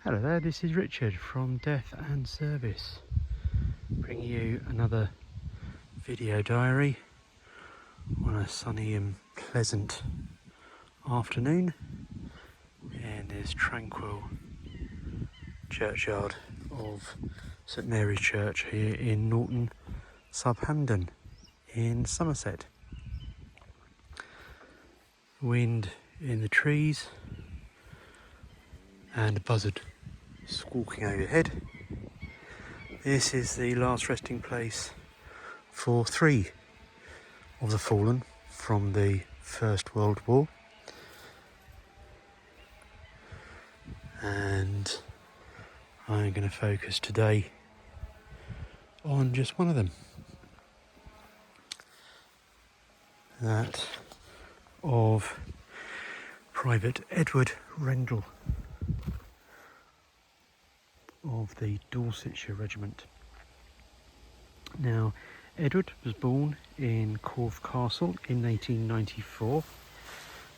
Hello there, this is Richard from Death and Service, bringing you another video diary on a sunny and pleasant afternoon in this tranquil churchyard of St Mary's Church here in Norton-sub-Hamdon in Somerset. Wind in the trees and a buzzard squawking overhead. This is the last resting place for 3 of the fallen from the First World War, and I'm going to focus today on just one of them, that of Private Edward Rendell of the Dorsetshire Regiment. Now, Edward was born in Corfe Castle in 1894,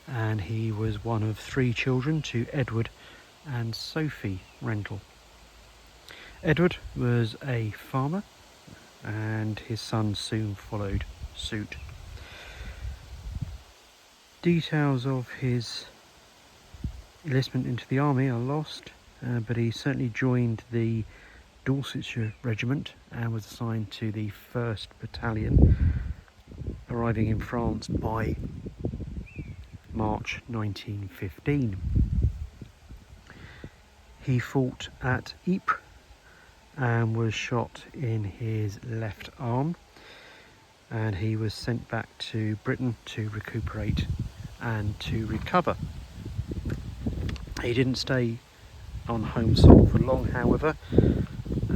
and he was one of 3 children to Edward and Sophie Rendell. Edward was a farmer, and his son soon followed suit. Details of his enlistment into the army are lost, but he certainly joined the Dorsetshire Regiment and was assigned to the 1st Battalion, arriving in France by March 1915. He fought at Ypres and was shot in his left arm, and he was sent back to Britain to recuperate and to recover. He didn't stay on home soil for long, however,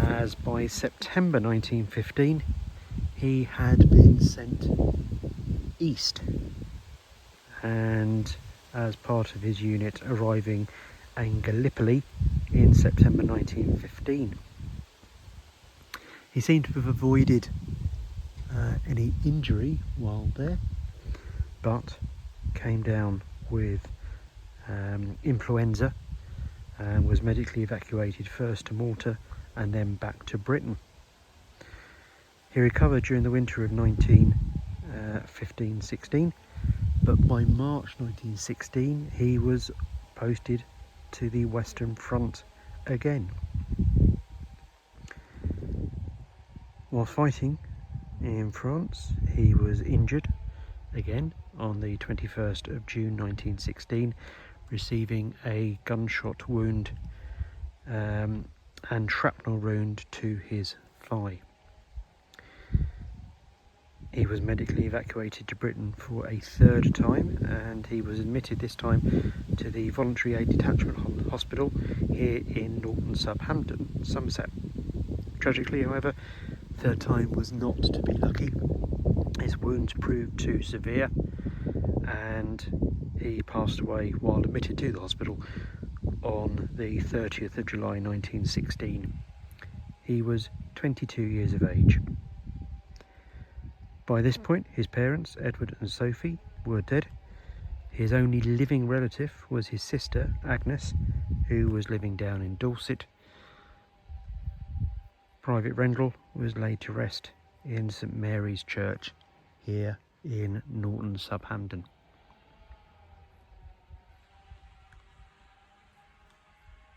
as by September 1915 he had been sent east, and as part of his unit arriving in Gallipoli in September 1915. He seemed to have avoided any injury while there, but came down with influenza and was medically evacuated first to Malta and then back to Britain. He recovered during the winter of 1915-16, but by March 1916 he was posted to the Western Front again. While fighting in France, he was injured again on the 21st of June 1916, receiving a gunshot wound and shrapnel wound to his thigh. He was medically evacuated to Britain for a 3rd time, and he was admitted this time to the Voluntary Aid Detachment Hospital here in Norton-sub-Hamdon, Somerset. Tragically, however, 3rd time was not to be lucky. His wounds proved too severe, and he passed away while admitted to the hospital on the 30th of July 1916. He was 22 years of age. By this point, his parents, Edward and Sophie, were dead. His only living relative was his sister, Agnes, who was living down in Dorset. Private Rendell was laid to rest in St Mary's Church here in Norton-sub-Hamdon.